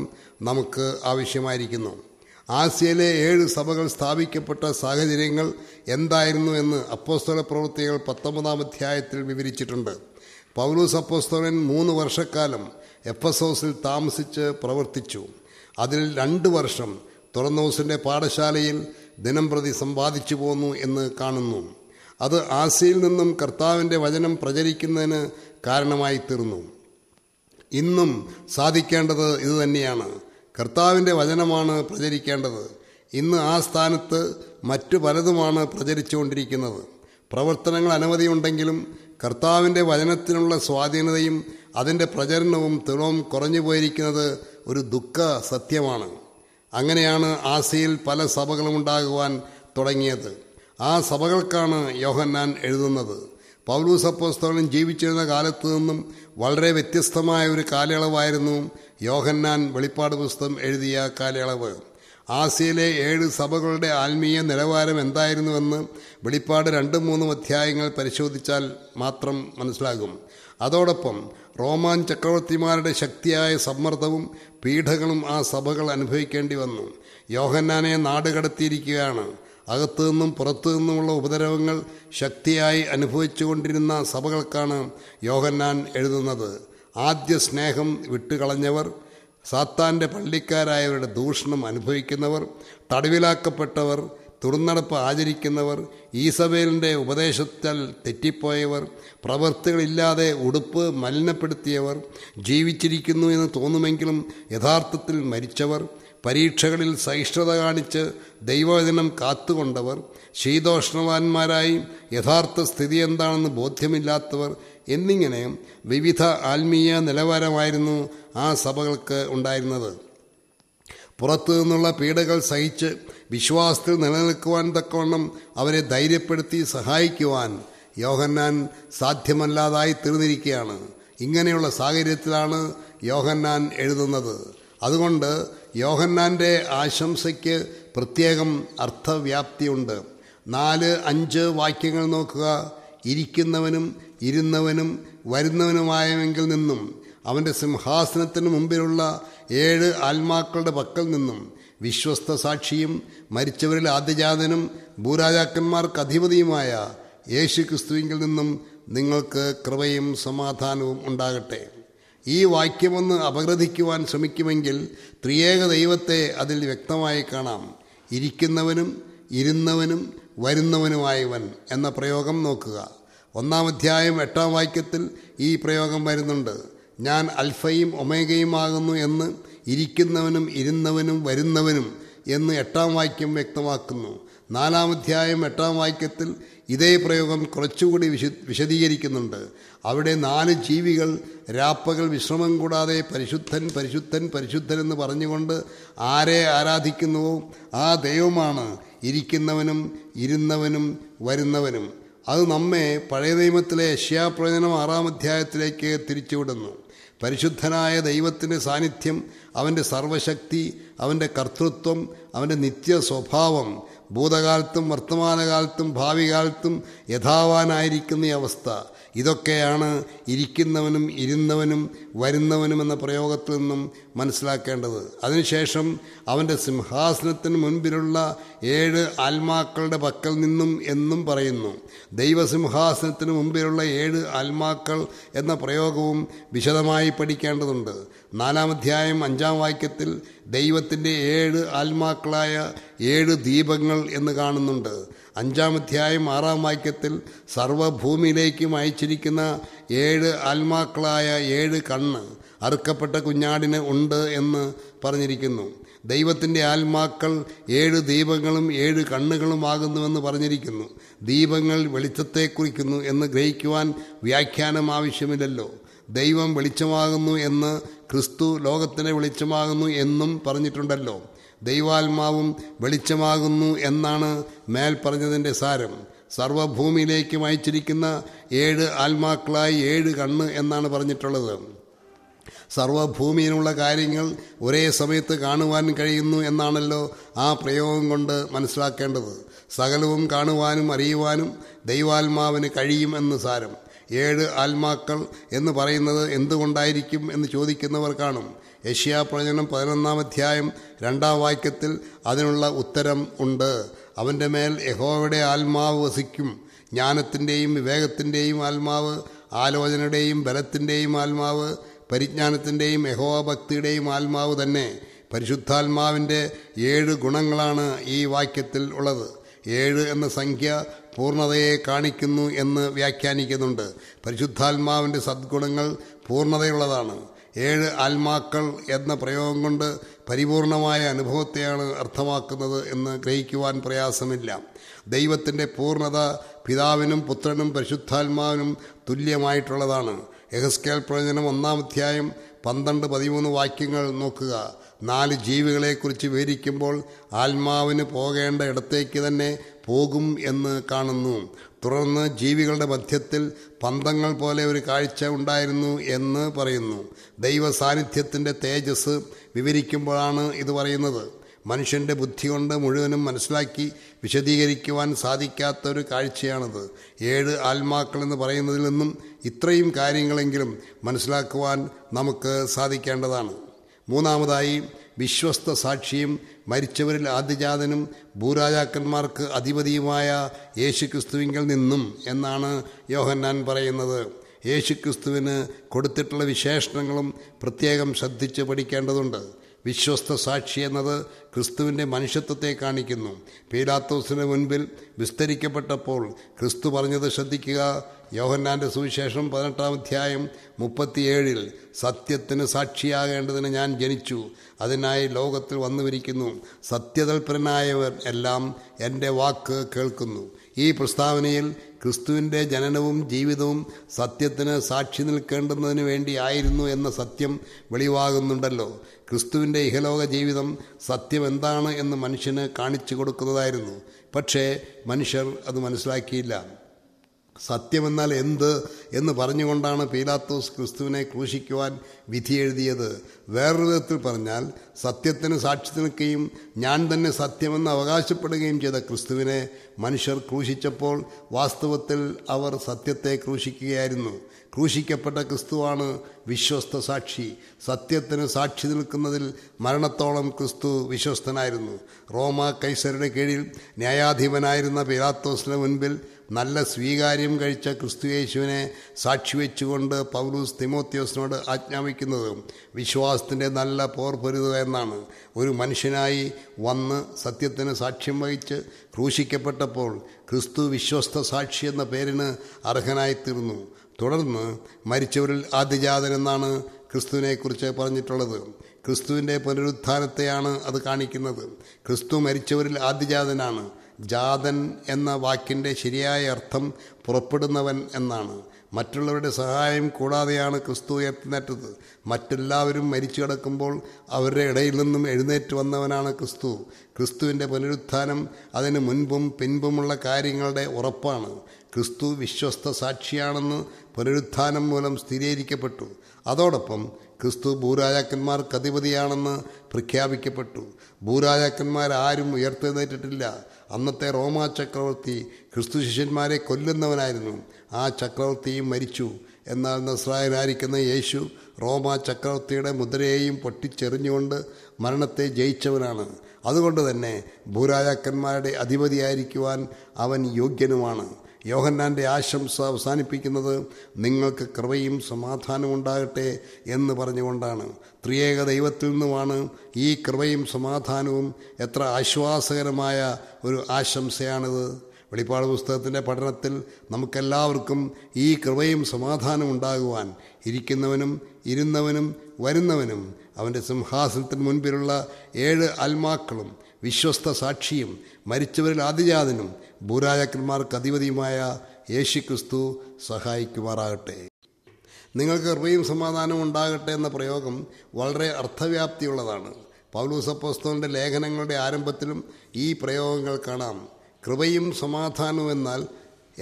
നമുക്ക് ആവശ്യമായിരിക്കുന്നു. ആസിയയിലെ 7 സഭകൾ സ്ഥാപിക്കപ്പെട്ട സാഹചര്യങ്ങൾ എന്തായിരുന്നു എന്ന് അപ്പോസ്തല പ്രവൃത്തികൾ 19-ാം അധ്യായത്തിൽ വിവരിച്ചിട്ടുണ്ട്. പൗലോസ് അപ്പോസ്തലൻ 3 വർഷക്കാലം എഫെസോസിൽ താമസിച്ച് പ്രവർത്തിച്ചു. അതിൽ 2 വർഷം തുറന്നോസിൻ്റെ പാഠശാലയിൽ ദിനംപ്രതി സമ്പാദിച്ചു പോന്നു എന്ന് കാണുന്നു. അത് ആസിയിൽ നിന്നും കർത്താവിൻ്റെ വചനം പ്രചരിക്കുന്നതിന് കാരണമായി തീർന്നു. ഇന്നും സാധിക്കേണ്ടത് ഇതുതന്നെയാണ്. കർത്താവിൻ്റെ വചനമാണ് പ്രചരിക്കേണ്ടത്. ഇന്ന് ആ സ്ഥാനത്ത് മറ്റു പലതുമാണ് പ്രചരിച്ചുകൊണ്ടിരിക്കുന്നത്. പ്രവർത്തനങ്ങൾ അനവധിയുണ്ടെങ്കിലും കർത്താവിൻ്റെ വചനത്തിനുള്ള സ്വാധീനതയും അതിൻ്റെ പ്രചരണവും തിളവും കുറഞ്ഞു പോയിരിക്കുന്നത് ഒരു ദുഃഖ സത്യമാണ്. അങ്ങനെയാണ് ആസിയിൽ പല സഭകളും ഉണ്ടാകുവാൻ തുടങ്ങിയത്. ആ സഭകൾക്കാണ് യോഹന്നാൻ എഴുതുന്നത്. പൗലോസ് അപ്പോസ്തലൻ ജീവിച്ചിരുന്ന കാലത്തു നിന്നും വളരെ വ്യത്യസ്തമായ ഒരു കാലയളവായിരുന്നു യോഹന്നാൻ വെളിപ്പാട് പുസ്തകം എഴുതിയ കാലയളവ്. ആസിയയിലെ 7 സഭകളുടെ ആത്മീയ നിലവാരം എന്തായിരുന്നുവെന്ന് വെളിപ്പാട് 2-3 അധ്യായങ്ങൾ പരിശോധിച്ചാൽ മാത്രം മനസ്സിലാകും. അതോടൊപ്പം റോമാൻ ചക്രവർത്തിമാരുടെ ശക്തിയായ സമ്മർദ്ദവും പീഡകളും ആ സഭകൾ അനുഭവിക്കേണ്ടി വന്നു. യോഹന്നാനെ നാടുകടത്തിയിരിക്കുകയാണ്. അകത്തു നിന്നും പുറത്തു നിന്നുമുള്ള ഉപദ്രവങ്ങൾ ശക്തിയായി അനുഭവിച്ചുകൊണ്ടിരുന്ന സഭകൾക്കാണ് യോഹന്നാൻ എഴുതുന്നത്. ആദ്യ സ്നേഹം വിട്ടുകളഞ്ഞവർ, സാത്താൻ്റെ പള്ളിക്കാരായവരുടെ ദൂഷണം അനുഭവിക്കുന്നവർ, തടവിലാക്കപ്പെട്ടവർ, തുറന്നടപ്പ് ആചരിക്കുന്നവർ, ഈസബേലിൻ്റെ ഉപദേശത്താൽ തെറ്റിപ്പോയവർ, പ്രവൃത്തികളില്ലാതെ ഉടുപ്പ് മലിനപ്പെടുത്തിയവർ, ജീവിച്ചിരിക്കുന്നു എന്ന് തോന്നുമെങ്കിലും യഥാർത്ഥത്തിൽ മരിച്ചവർ, പരീക്ഷകളിൽ സഹിഷ്ണുത കാണിച്ച് ദൈവവചനം കാത്തുകൊണ്ടവർ, ശീതോഷ്ണവാന്മാരായി യഥാർത്ഥ സ്ഥിതി എന്താണെന്ന് ബോധ്യമില്ലാത്തവർ എന്നിങ്ങനെ വിവിധ ആത്മീയ നിലവാരമായിരുന്നു ആ സഭകൾക്ക് ഉണ്ടായിരുന്നത്. പുറത്തു നിന്നുള്ള പീഡകൾ സഹിച്ച് വിശ്വാസത്തിൽ നിലനിൽക്കുവാൻ തക്കവണ്ണം അവരെ ധൈര്യപ്പെടുത്തി സഹായിക്കുവാൻ യോഹന്നാൻ സാധ്യമല്ലാതായി തീർന്നിരിക്കുകയാണ്. ഇങ്ങനെയുള്ള സാഹചര്യത്തിലാണ് യോഹന്നാൻ എഴുതുന്നത്. അതുകൊണ്ട് യോഹന്നാൻ്റെ ആശംസയ്ക്ക് പ്രത്യേകം അർത്ഥവ്യാപ്തിയുണ്ട്. 4-5 വാക്യങ്ങൾ നോക്കുക. ഇരിക്കുന്നവനും ഇരുന്നവനും വരുന്നവനുമായവെങ്കിൽ നിന്നും അവൻ്റെ സിംഹാസനത്തിന് മുമ്പിലുള്ള 7 ആത്മാക്കളുടെ പക്കൽ നിന്നും വിശ്വസ്ത സാക്ഷിയും മരിച്ചവരിൽ ആദ്യജാതനും ഭൂരാജാക്കന്മാർക്ക് അധിപതിയുമായ യേശു ക്രിസ്തുവിങ്കിൽ നിന്നും നിങ്ങൾക്ക് കൃപയും സമാധാനവും ഉണ്ടാകട്ടെ. ഈ വാക്യമൊന്ന് അപഗ്രഥിക്കുവാൻ ശ്രമിക്കുമെങ്കിൽ ത്രിയേക ദൈവത്തെ അതിൽ വ്യക്തമായി കാണാം. ഇരിക്കുന്നവനും ഇരുന്നവനും വരുന്നവനുമായവൻ എന്ന പ്രയോഗം നോക്കുക. 1-ാം അധ്യായം 8-ാം വാക്യത്തിൽ ഈ പ്രയോഗം വരുന്നുണ്ട്. ഞാൻ അൽഫയും ഒമേഗയുമാകുന്നു എന്ന് ഇരിക്കുന്നവനും ഇരുന്നവനും വരുന്നവനും എന്ന് 8-ാം വാക്യം വ്യക്തമാക്കുന്നു. 4-ാം അധ്യായം 8-ാം വാക്യത്തിൽ ഇതേ പ്രയോഗം കുറച്ചുകൂടി വിശദീകരിക്കുന്നുണ്ട്. അവിടെ 4 ജീവികൾ രാപ്പകൽ വിശ്രമം കൂടാതെ പരിശുദ്ധൻ പരിശുദ്ധൻ പരിശുദ്ധൻ എന്ന് പറഞ്ഞുകൊണ്ട് ആരെ ആരാധിക്കുന്നുവോ ആ ദൈവമാണ് ഇരിക്കുന്നവനും ഇരുന്നവനും വരുന്നവനും. അത് നമ്മെ പഴയ നിയമത്തിലെ യെശയ്യാപ്രവചനം 6-ാം അധ്യായത്തിലേക്ക് തിരിച്ചുവിടുന്നു. പരിശുദ്ധനായ ദൈവത്തിൻ്റെ സാന്നിധ്യം, അവൻ്റെ സർവശക്തി, അവൻ്റെ കർത്തൃത്വം, അവൻ്റെ നിത്യ സ്വഭാവം ഭൂതകാലത്തും വർത്തമാനകാലത്തും ഭാവി കാലത്തും യഥാവാനായിരിക്കുന്ന ഈ അവസ്ഥ, ഇതൊക്കെയാണ് ഇരിക്കുന്നവനും ഇരുന്നവനും വരുന്നവനും എന്ന പ്രയോഗത്തിൽ നിന്നും മനസ്സിലാക്കേണ്ടത്. അതിനുശേഷം അവൻ്റെ സിംഹാസനത്തിന് മുൻപിലുള്ള 7 ആത്മാക്കളുടെ പക്കൽ നിന്നും എന്നും പറയുന്നു. ദൈവസിംഹാസനത്തിന് മുമ്പിലുള്ള 7 ആത്മാക്കൾ എന്ന പ്രയോഗവും വിശദമായി പഠിക്കേണ്ടതുണ്ട്. 4-ാം അധ്യായം 5-ാം വാക്യത്തിൽ ദൈവത്തിൻ്റെ 7 ആത്മാക്കളായ 7 ദീപങ്ങൾ എന്ന് കാണുന്നുണ്ട്. 5-ാം അധ്യായം 6-ാം വാക്യത്തിൽ സർവ്വഭൂമിയിലേക്കും അയച്ചിരിക്കുന്ന 7 ആത്മാക്കളായ 7 കണ്ണ് അറുക്കപ്പെട്ട കുഞ്ഞാടിന് ഉണ്ട് എന്ന് പറഞ്ഞിരിക്കുന്നു. ദൈവത്തിൻ്റെ ആത്മാക്കൾ 7 ദീപങ്ങളും 7 കണ്ണുകളുമാകുന്നുവെന്ന് പറഞ്ഞിരിക്കുന്നു. ദീപങ്ങൾ വെളിച്ചത്തെ കുറിക്കുന്നു എന്ന് ഗ്രഹിക്കുവാൻ വ്യാഖ്യാനം ആവശ്യമില്ലല്ലോ. ദൈവം വെളിച്ചമാകുന്നു എന്ന്, ക്രിസ്തു ലോകത്തിന് വെളിച്ചമാകുന്നു എന്നും പറഞ്ഞിട്ടുണ്ടല്ലോ. ദൈവാത്മാവും വെളിച്ചമാകുന്നു എന്നാണ് മേൽ പറഞ്ഞതിൻ്റെ സാരം. സർവ്വഭൂമിയിലേക്കും അയച്ചിരിക്കുന്ന 7 ആത്മാക്കളായി 7 കണ്ണ് എന്നാണ് പറഞ്ഞിട്ടുള്ളത്. സർവ്വഭൂമിയിലുള്ള കാര്യങ്ങൾ ഒരേ സമയത്ത് കാണുവാൻ കഴിയുന്നു എന്നാണല്ലോ ആ പ്രയോഗം കൊണ്ട് മനസ്സിലാക്കേണ്ടത്. സകലവും കാണുവാനും അറിയുവാനും ദൈവാത്മാവിന് കഴിയും എന്ന് സാരം. 7 ആത്മാക്കൾ എന്ന് പറയുന്നത് എന്തുകൊണ്ടായിരിക്കും എന്ന് ചോദിക്കുന്നവർ കാണും. യെശയ്യാപ്രവചനം 11-ാം അധ്യായം 2-ാം വാക്യത്തിൽ അതിനുള്ള ഉത്തരം ഉണ്ട്. അവൻ്റെ മേൽ യഹോവയുടെ ആത്മാവ് വസിക്കും. ജ്ഞാനത്തിൻ്റെയും വിവേകത്തിൻ്റെയും ആത്മാവ്, ആലോചനയുടെയും ബലത്തിൻ്റെയും ആത്മാവ്, പരിജ്ഞാനത്തിൻ്റെയും യഹോവഭക്തിയുടെയും ആത്മാവ് തന്നെ. പരിശുദ്ധാത്മാവിൻ്റെ 7 ഗുണങ്ങളാണ് ഈ വാക്യത്തിൽ ഉള്ളത്. 7 എന്ന സംഖ്യ പൂർണ്ണതയെ കാണിക്കുന്നു എന്ന് വ്യാഖ്യാനിക്കുന്നുണ്ട്. പരിശുദ്ധാത്മാവിൻ്റെ സദ്ഗുണങ്ങൾ പൂർണ്ണതയുള്ളതാണ്. 7 ആത്മാക്കൾ എന്ന പ്രയോഗം കൊണ്ട് പരിപൂർണമായ അനുഭവത്തെയാണ് അർത്ഥമാക്കുന്നത് എന്ന് ഗ്രഹിക്കുവാൻ പ്രയാസമില്ല. ദൈവത്തിൻ്റെ പൂർണ്ണത പിതാവിനും പുത്രനും പരിശുദ്ധാത്മാവിനും തുല്യമായിട്ടുള്ളതാണ്. യെഹെസ്കേൽ പ്രവചനം 1-ാം അധ്യായം 12-13 വാക്യങ്ങൾ നോക്കുക. 4 ജീവികളെക്കുറിച്ച് വിവരിക്കുമ്പോൾ ആത്മാവിന് പോകേണ്ട ഇടത്തേക്ക് തന്നെ പോകും എന്ന് കാണുന്നു. തുടർന്ന് ജീവികളുടെ മധ്യത്തിൽ പന്തങ്ങൾ പോലെ ഒരു കാഴ്ച ഉണ്ടായിരുന്നു എന്ന് പറയുന്നു. ദൈവ സാന്നിധ്യത്തിൻ്റെ തേജസ് വിവരിക്കുമ്പോഴാണ് ഇത് പറയുന്നത്. മനുഷ്യൻ്റെ ബുദ്ധി കൊണ്ട് മുഴുവനും മനസ്സിലാക്കി വിശദീകരിക്കുവാൻ സാധിക്കാത്തൊരു കാഴ്ചയാണത്. 7 ആത്മാക്കളെന്ന് പറയുന്നതിൽ നിന്നും ഇത്രയും കാര്യങ്ങളെങ്കിലും മനസ്സിലാക്കുവാൻ നമുക്ക് സാധിക്കേണ്ടതാണ്. 3-ാമതായി വിശ്വസ്ത സാക്ഷിയും മരിച്ചവരിൽ ആദ്യജാതനും ഭൂരാജാക്കന്മാർക്ക് അധിപതിയുമായ യേശുക്രിസ്തുവിങ്കിൽ നിന്നും എന്നാണ് യോഹന്നാൻ പറയുന്നത്. യേശുക്രിസ്തുവിന് കൊടുത്തിട്ടുള്ള വിശേഷണങ്ങളും പ്രത്യേകം ശ്രദ്ധിച്ച് പഠിക്കേണ്ടതുണ്ട്. വിശ്വസ്ത സാക്ഷി എന്നത് ക്രിസ്തുവിൻ്റെ മനുഷ്യത്വത്തെ കാണിക്കുന്നു. പീലാത്തോസിന് മുൻപിൽ വിസ്തരിക്കപ്പെട്ടപ്പോൾ ക്രിസ്തു പറഞ്ഞത് ശ്രദ്ധിക്കുക. യോഹന്നാൻ്റെ സുവിശേഷം 18-ാം അധ്യായം 37 സത്യത്തിന് സാക്ഷിയാകേണ്ടതിന് ഞാൻ ജനിച്ചു, അതിനായി ലോകത്തിൽ വന്നുവരിക്കുന്നു. സത്യതൽപരനായവർ എല്ലാം എൻ്റെ വാക്ക് കേൾക്കുന്നു. ഈ പ്രസ്താവനയിൽ ക്രിസ്തുവിൻ്റെ ജനനവും ജീവിതവും സത്യത്തിന് സാക്ഷി നിൽക്കേണ്ടുന്നതിന് വേണ്ടിയായിരുന്നു എന്ന സത്യം വെളിവാകുന്നുണ്ടല്ലോ. ക്രിസ്തുവിൻ്റെ ഇഹലോക ജീവിതം സത്യം എന്താണ് എന്ന് മനുഷ്യന് കാണിച്ചു കൊടുക്കുന്നതായിരുന്നു. പക്ഷേ മനുഷ്യർ അത് മനസ്സിലാക്കിയില്ല. സത്യമെന്നാൽ എന്ത് എന്ന് പറഞ്ഞുകൊണ്ടാണ് പീലാത്തോസ് ക്രിസ്തുവിനെ ക്രൂശിക്കുവാൻ വിധി എഴുതിയത്. വേറൊരു വിധത്തിൽ പറഞ്ഞാൽ സത്യത്തിന് സാക്ഷി നിൽക്കുകയും ഞാൻ തന്നെ സത്യമെന്ന് അവകാശപ്പെടുകയും ചെയ്ത ക്രിസ്തുവിനെ മനുഷ്യർ ക്രൂശിച്ചപ്പോൾ വാസ്തവത്തിൽ അവർ സത്യത്തെ ക്രൂശിക്കുകയായിരുന്നു. ക്രൂശിക്കപ്പെട്ട ക്രിസ്തുവാണ് വിശ്വസ്ത സാക്ഷി. സത്യത്തിന് സാക്ഷി നിൽക്കുന്നതിൽ മരണത്തോളം ക്രിസ്തു വിശ്വസ്തനായിരുന്നു. റോമ കൈസരുടെ കീഴിൽ ന്യായാധിപനായിരുന്ന പീലാത്തോസിന് മുൻപിൽ നല്ല സ്വീകാര്യം കഴിച്ച ക്രിസ്തുയേശുവിനെ സാക്ഷി വെച്ചുകൊണ്ട് പൗലോസ് തിമോത്തിയോസിനോട് ആജ്ഞാപിക്കുന്നത് വിശ്വാസത്തിൻ്റെ നല്ല പോർ പൊരുതുക എന്നാണ്. ഒരു മനുഷ്യനായി വന്ന് സത്യത്തിന് സാക്ഷ്യം വഹിച്ച് ക്രൂശിക്കപ്പെട്ടപ്പോൾ ക്രിസ്തു വിശ്വസ്ത സാക്ഷി എന്ന പേരിന് അർഹനായിത്തീർന്നു. തുടർന്ന് മരിച്ചവരിൽ ആദ്യജാതൻ എന്നാണ് ക്രിസ്തുവിനെക്കുറിച്ച് പറഞ്ഞിട്ടുള്ളത്. ക്രിസ്തുവിൻ്റെ പുനരുത്ഥാനത്തെയാണ് അത് കാണിക്കുന്നത്. ക്രിസ്തു മരിച്ചവരിൽ ആദ്യജാതനാണ്. ജാതൻ എന്ന വാക്കിൻ്റെ ശരിയായ അർത്ഥം പുറപ്പെടുന്നവൻ എന്നാണ്. മറ്റുള്ളവരുടെ സഹായം കൂടാതെയാണ് ക്രിസ്തു ഉയർത്തുന്നേറ്റത്. മറ്റെല്ലാവരും മരിച്ചു കിടക്കുമ്പോൾ അവരുടെ ഇടയിൽ നിന്നും എഴുന്നേറ്റ് വന്നവനാണ് ക്രിസ്തു. ക്രിസ്തുവിൻ്റെ പുനരുത്ഥാനം അതിന് മുൻപും പിൻപുമുള്ള കാര്യങ്ങളുടെ ഉറപ്പാണ്. ക്രിസ്തു വിശ്വസ്ത സാക്ഷിയാണെന്ന് പുനരുത്ഥാനം മൂലം സ്ഥിരീകരിക്കപ്പെട്ടു. അതോടൊപ്പം ക്രിസ്തു ഭൂരാജാക്കന്മാർക്ക് അധിപതിയാണെന്ന് പ്രഖ്യാപിക്കപ്പെട്ടു. ഭൂരാജാക്കന്മാരാരും ഉയർത്തെഴുന്നേറ്റിട്ടില്ല. അന്നത്തെ റോമാ ചക്രവർത്തി ക്രിസ്തു ശിഷ്യന്മാരെ കൊല്ലുന്നവനായിരുന്നു. ആ ചക്രവർത്തിയും മരിച്ചു. എന്നാൽ നസ്രായനായിരിക്കുന്ന യേശു റോമാ ചക്രവർത്തിയുടെ മുദ്രയെയും പൊട്ടിച്ചെറിഞ്ഞുകൊണ്ട് മരണത്തെ ജയിച്ചവനാണ്. അതുകൊണ്ട് തന്നെ ഭൂരാജാക്കന്മാരുടെ അധിപതിയായിരിക്കുവാൻ അവൻ യോഗ്യനുമാണ്. യോഹന്നാൻ്റെ ആശംസ അവസാനിപ്പിക്കുന്നത് നിങ്ങൾക്ക് കൃപയും സമാധാനവും ഉണ്ടാകട്ടെ എന്ന് പറഞ്ഞുകൊണ്ടാണ്. ത്രിയേക ദൈവത്തിൽ നിന്നുമാണ് ഈ കൃപയും സമാധാനവും. എത്ര ആശ്വാസകരമായ ഒരു ആശംസയാണിത്. വെളിപ്പാട് പുസ്തകത്തിൻ്റെ പഠനത്തിൽ നമുക്കെല്ലാവർക്കും ഈ കൃപയും സമാധാനവും ഉണ്ടാകുവാൻ ഇരിക്കുന്നവനും ഇരുന്നവനും വരുന്നവനും അവൻ്റെ സിംഹാസനത്തിന് മുൻപിലുള്ള 7 ആത്മാക്കളും വിശ്വസ്ത സാക്ഷിയും മരിച്ചവരിൽ ആദിജാതനും ഭൂരാജാക്കന്മാർക്ക് അധിപതിയുമായ യേശുക്രിസ്തു സഹായിക്കുമാറാകട്ടെ. നിങ്ങൾക്ക് കൃപയും സമാധാനവും ഉണ്ടാകട്ടെ എന്ന പ്രയോഗം വളരെ അർത്ഥവ്യാപ്തിയുള്ളതാണ്. പൗലോസ് അപ്പോസ്തലൻ്റെ ലേഖനങ്ങളുടെ ആരംഭത്തിലും ഈ പ്രയോഗങ്ങൾ കാണാം. കൃപയും സമാധാനവും എന്നാൽ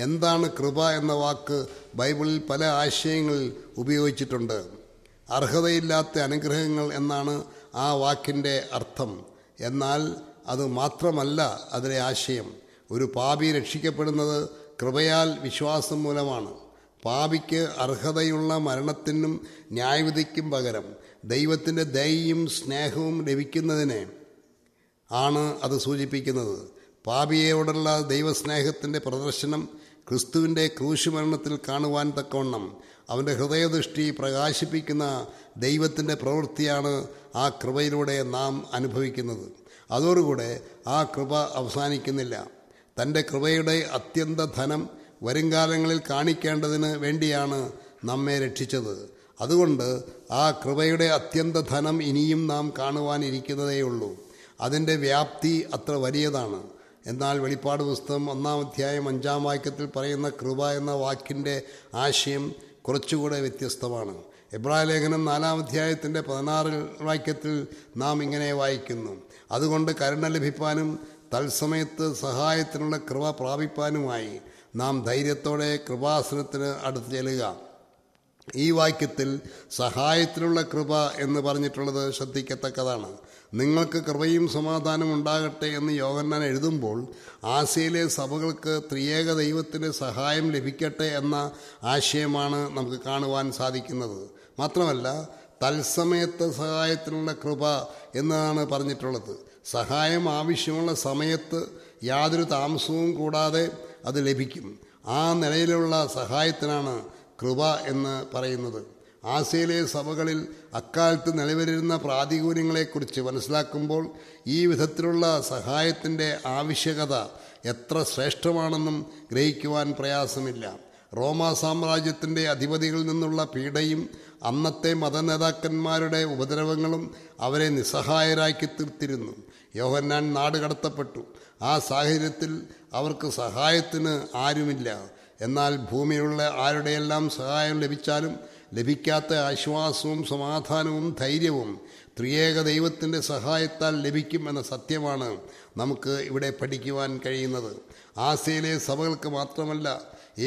എന്താണ്? കൃപ എന്ന വാക്ക് ബൈബിളിൽ പല ആശയങ്ങളിൽ ഉപയോഗിച്ചിട്ടുണ്ട്. അർഹതയില്ലാത്ത അനുഗ്രഹങ്ങൾ എന്നാണ് ആ വാക്കിൻ്റെ അർത്ഥം. എന്നാൽ അത് മാത്രമല്ല അതിലെ ആശയം. ഒരു പാപി രക്ഷിക്കപ്പെടുന്നത് കൃപയാൽ വിശ്വാസം മൂലമാണ്. പാപിക്ക് അർഹതയുള്ള മരണത്തിനും ന്യായവിധിക്കും പകരം ദൈവത്തിൻ്റെ ദയയും സ്നേഹവും ലഭിക്കുന്നതിനെ ആണ് അത് സൂചിപ്പിക്കുന്നത്. പാപിയോടുള്ള ദൈവസ്നേഹത്തിൻ്റെ പ്രദർശനം ക്രിസ്തുവിൻ്റെ ക്രൂശുമരണത്തിൽ കാണുവാൻ തക്കവണ്ണം അവൻ്റെ ഹൃദയദൃഷ്ടി പ്രകാശിപ്പിക്കുന്ന ദൈവത്തിൻ്റെ പ്രവൃത്തിയാണ് ആ കൃപയിലൂടെ നാം അനുഭവിക്കുന്നത്. അതോടുകൂടെ ആ കൃപ അവസാനിക്കുന്നില്ല. തൻ്റെ കൃപയുടെ അത്യന്ത ധനം വരുംകാലങ്ങളിൽ കാണിക്കേണ്ടതിന് വേണ്ടിയാണ് നമ്മെ രക്ഷിച്ചത്. അതുകൊണ്ട് ആ കൃപയുടെ അത്യന്ത ധനം ഇനിയും നാം കാണുവാനിരിക്കുന്നതേയുള്ളൂ. അതിൻ്റെ വ്യാപ്തി അത്ര വലിയതാണ്. എന്നാൽ വെളിപ്പാട് പുസ്തകം 1-ാം അധ്യായം 5-ാം വാക്യത്തിൽ പറയുന്ന കൃപ എന്ന വാക്കിൻ്റെ ആശയം കുറച്ചുകൂടെ വ്യത്യസ്തമാണ്. എബ്രായ ലേഖനം 4-ാം അധ്യായത്തിൻ്റെ 16 വാക്യത്തിൽ നാം ഇങ്ങനെ വായിക്കുന്നു: അതുകൊണ്ട് കരുണ ലഭിപ്പാനും തത്സമയത്ത് സഹായത്തിനുള്ള കൃപ പ്രാപിപ്പാനുമായി നാം ധൈര്യത്തോടെ കൃപാസനത്തിന് അടുത്ത് ചെല്ലുക. ഈ വാക്യത്തിൽ സഹായത്തിനുള്ള കൃപ എന്ന് പറഞ്ഞിട്ടുള്ളത് ശ്രദ്ധിക്കത്തക്കതാണ്. നിങ്ങൾക്ക് കൃപയും സമാധാനവും ഉണ്ടാകട്ടെ എന്ന് യോഹന്നാൻ എഴുതുമ്പോൾ ആസ്യയിലെ സഭകൾക്ക് ത്രിയേക ദൈവത്തിൻ്റെ സഹായം ലഭിക്കട്ടെ എന്ന ആശയമാണ് നമുക്ക് കാണുവാൻ സാധിക്കുന്നത്. മാത്രമല്ല, തത്സമയത്ത് സഹായത്തിനുള്ള കൃപ എന്നാണ് പറഞ്ഞിട്ടുള്ളത്. സഹായം ആവശ്യമുള്ള സമയത്ത് യാതൊരു താമസവും കൂടാതെ അത് ലഭിക്കും. ആ നിലയിലുള്ള സഹായത്തിനാണ് കൃപ എന്ന് പറയുന്നത്. ആസ്യയിലെ സഭകളിൽ അക്കാലത്ത് നിലവിലിരുന്ന പ്രാതികൂല്യങ്ങളെക്കുറിച്ച് മനസ്സിലാക്കുമ്പോൾ ഈ വിധത്തിലുള്ള സഹായത്തിൻ്റെ ആവശ്യകത എത്ര ശ്രേഷ്ഠമാണെന്നും ഗ്രഹിക്കുവാൻ പ്രയാസമില്ല. റോമാ സാമ്രാജ്യത്തിൻ്റെ അധിപതികളിൽ നിന്നുള്ള പീഡയും അന്നത്തെ മതനേതാക്കന്മാരുടെ ഉപദ്രവങ്ങളും അവരെ നിസ്സഹായരാക്കി തീർത്തിരുന്നു. യോഹന്നാൻ നാട് കടത്തപ്പെട്ടു. ആ സാഹചര്യത്തിൽ അവർക്ക് സഹായത്തിന് ആരുമില്ല. എന്നാൽ ഭൂമിയിലുള്ള ആരുടെയെല്ലാം സഹായം ലഭിച്ചാലും ലഭിക്കാത്ത ആശ്വാസവും സമാധാനവും ധൈര്യവും ത്രിയേക ദൈവത്തിൻ്റെ സഹായത്താൽ ലഭിക്കും എന്ന സത്യമാണ് നമുക്ക് ഇവിടെ പഠിക്കുവാൻ കഴിയുന്നത്. ആസ്യയിലെ സഭകൾക്ക് മാത്രമല്ല,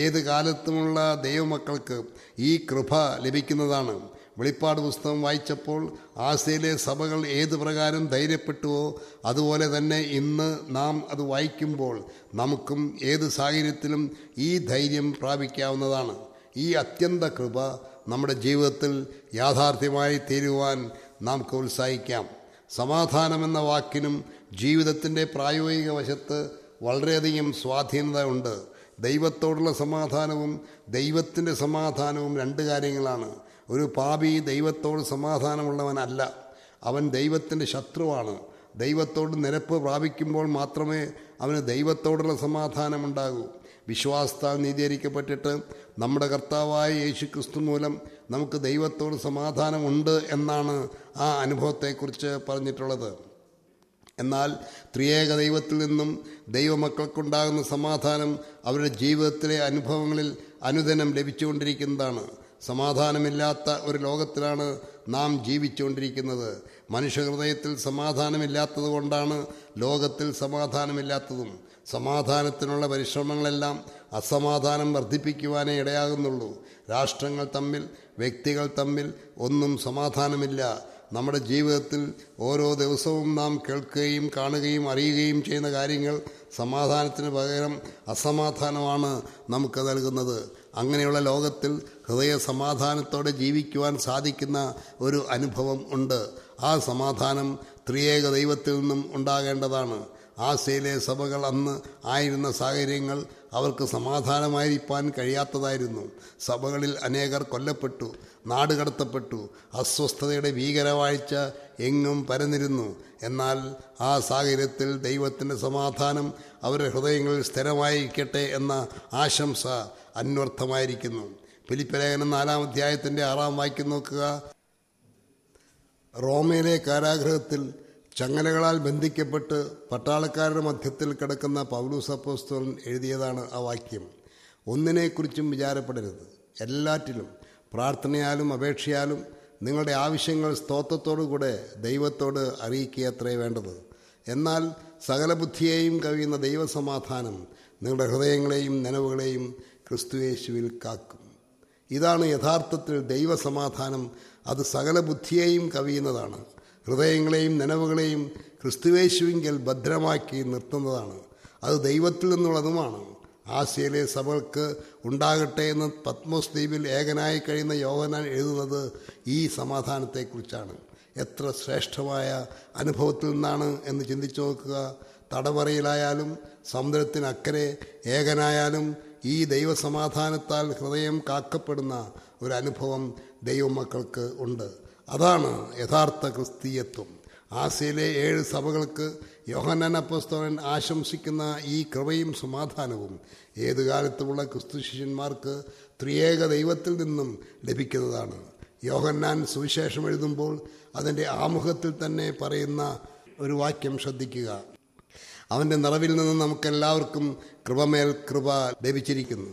ഏത് കാലത്തുമുള്ള ദൈവമക്കൾക്ക് ഈ കൃപ ലഭിക്കുന്നതാണ്. വെളിപ്പാട് പുസ്തകം വായിച്ചപ്പോൾ ആസ്യയിലെ സഭകൾ ഏത് പ്രകാരം ധൈര്യപ്പെട്ടുവോ അതുപോലെ തന്നെ ഇന്ന് നാം അത് വായിക്കുമ്പോൾ നമുക്കും ഏത് സാഹചര്യത്തിലും ഈ ധൈര്യം പ്രാപിക്കാവുന്നതാണ്. ഈ അത്യന്ത കൃപ നമ്മുടെ ജീവിതത്തിൽ യാഥാർത്ഥ്യമായി തീരുവാൻ നമുക്ക് ഉത്സാഹിക്കാം. സമാധാനമെന്ന വാക്കിനും ജീവിതത്തിൻ്റെ പ്രായോഗിക വശത്ത് വളരെയധികം സ്വാധീനത ഉണ്ട്. ദൈവത്തോടുള്ള സമാധാനവും ദൈവത്തിൻ്റെ സമാധാനവും രണ്ട് കാര്യങ്ങളാണ്. ഒരു പാപി ദൈവത്തോട് സമാധാനമുള്ളവനല്ല, അവൻ ദൈവത്തിൻ്റെ ശത്രുവാണ്. ദൈവത്തോട് നിരപ്പ് പ്രാപിക്കുമ്പോൾ മാത്രമേ അവന് ദൈവത്തോടുള്ള സമാധാനമുണ്ടാകൂ. വിശ്വാസത്താൽ നീതീകരിക്കപ്പെട്ടിട്ട് നമ്മുടെ കർത്താവായ യേശു ക്രിസ്തു മൂലം നമുക്ക് ദൈവത്തോട് സമാധാനമുണ്ട് എന്നാണ് ആ അനുഭവത്തെക്കുറിച്ച് പറഞ്ഞിട്ടുള്ളത്. എന്നാൽ ത്രിയേക ദൈവത്തിൽ നിന്നും ദൈവമക്കൾക്കുണ്ടാകുന്ന സമാധാനം അവരുടെ ജീവിതത്തിലെ അനുഭവങ്ങളിൽ അനുദിനം ലഭിച്ചുകൊണ്ടിരിക്കുന്നതാണ്. സമാധാനമില്ലാത്ത ഒരു ലോകത്തിലാണ് നാം ജീവിച്ചുകൊണ്ടിരിക്കുന്നത്. മനുഷ്യഹൃദയത്തിൽ സമാധാനമില്ലാത്തത് കൊണ്ടാണ് ലോകത്തിൽ സമാധാനമില്ലാത്തതും. സമാധാനത്തിനുള്ള പരിശ്രമങ്ങളെല്ലാം അസമാധാനം വർദ്ധിപ്പിക്കുവാനേ ഇടയാകുന്നുള്ളൂ. രാഷ്ട്രങ്ങൾ തമ്മിൽ, വ്യക്തികൾ തമ്മിൽ ഒന്നും സമാധാനമില്ല. നമ്മുടെ ജീവിതത്തിൽ ഓരോ ദിവസവും നാം കേൾക്കുകയും കാണുകയും അറിയുകയും ചെയ്യുന്ന കാര്യങ്ങൾ സമാധാനത്തിന് പകരം അസമാധാനമാണ് നമുക്ക് നൽകുന്നത്. അങ്ങനെയുള്ള ലോകത്തിൽ ഹൃദയ സമാധാനത്തോടെ ജീവിക്കുവാൻ സാധിക്കുന്ന ഒരു അനുഭവം ഉണ്ട്. ആ സമാധാനം ത്രിയേക ദൈവത്തിൽ നിന്നും ഉണ്ടാകേണ്ടതാണ്. ആസ്യയിലെ സഭകൾ അന്ന് ആയിരുന്ന സാഹചര്യങ്ങൾ അവർക്ക് സമാധാനമായിരിക്കാൻ കഴിയാത്തതായിരുന്നു. സഭകളിൽ അനേകർ കൊല്ലപ്പെട്ടു, നാടുകടത്തപ്പെട്ടു, അസ്വസ്ഥതയുടെ ഭീകരവാഴ്ച എങ്ങും പരന്നിരുന്നു. എന്നാൽ ആ സാഹചര്യത്തിൽ ദൈവത്തിൻ്റെ സമാധാനം അവരുടെ ഹൃദയങ്ങളിൽ സ്ഥിരമായിരിക്കട്ടെ എന്ന ആശംസ അന്വർത്ഥമായിരിക്കുന്നു. ഫിലിപ്പ് ലേഖനം 4-ാം അധ്യായത്തിൻ്റെ 6-ാം വാക്യം നോക്കുക. റോമയിലെ കാരാഗൃഹത്തിൽ ചങ്ങലകളാൽ ബന്ധിക്കപ്പെട്ട് പട്ടാളക്കാരുടെ മധ്യത്തിൽ കിടക്കുന്ന പൗലോസ് അപ്പോസ്തലൻ എഴുതിയതാണ് ആ വാക്യം. ഒന്നിനെക്കുറിച്ചും വിചാരപ്പെടരുത്, എല്ലാറ്റിലും പ്രാർത്ഥനയാലും അപേക്ഷയാലും നിങ്ങളുടെ ആവശ്യങ്ങൾ സ്തോത്രത്തോടുകൂടെ ദൈവത്തോട് അറിയിക്കുകയത്രേ വേണ്ടത്. എന്നാൽ സകല ബുദ്ധിയെയും കവിയുന്ന ദൈവസമാധാനം നിങ്ങളുടെ ഹൃദയങ്ങളെയും നനവുകളെയും ക്രിസ്തുയേശുവിൽ കാക്കും. ഇതാണ് യഥാർത്ഥത്തിൽ ദൈവസമാധാനം. അത് സകല ബുദ്ധിയെയും കവിയുന്നതാണ്. ഹൃദയങ്ങളെയും നനവുകളെയും ക്രിസ്തുയേശുവിങ്കൽ ഭദ്രമാക്കി നിർത്തുന്നതാണ്. അത് ദൈവത്തിൽ നിന്നുള്ളതുമാണ്. ആസ്യയിലെ സഭകൾക്ക് ഉണ്ടാകട്ടെ എന്ന് പത്മോസ് ദ്വീപിൽ ഏകനായി കഴിയുന്ന യോഹന്നാൻ എഴുതുന്നത് ഈ സമാധാനത്തെക്കുറിച്ചാണ്. എത്ര ശ്രേഷ്ഠമായ അനുഭവത്തിൽ നിന്നാണ് എന്ന് ചിന്തിച്ചു നോക്കുക. തടവറയിലായാലും സമുദ്രത്തിനക്കരെ ഏകനായാലും ഈ ദൈവസമാധാനത്താൽ ഹൃദയം കാക്കപ്പെടുന്ന ഒരനുഭവം ദൈവമക്കൾക്ക് ഉണ്ട്. അതാണ് യഥാർത്ഥ ക്രിസ്തീയത്വം. ആസ്യയിലെ 7 സഭകൾക്ക് യോഹന്നാൻ അപ്പോസ്തലൻ ആശംസിക്കുന്ന ഈ കൃപയും സമാധാനവും ഏതുകാലത്തുമുള്ള ക്രിസ്തു ശിഷ്യന്മാർക്ക് ത്രിയേക ദൈവത്തിൽ നിന്നും ലഭിക്കുന്നതാണ്. യോഹന്നാൻ സുവിശേഷം എഴുതുമ്പോൾ അതിൻ്റെ ആമുഖത്തിൽ തന്നെ പറയുന്ന ഒരു വാക്യം ശ്രദ്ധിക്കുക. അവൻ്റെ നിറവിൽ നിന്ന് നമുക്കെല്ലാവർക്കും കൃപമേൽ കൃപ ലഭിച്ചിരിക്കുന്നു.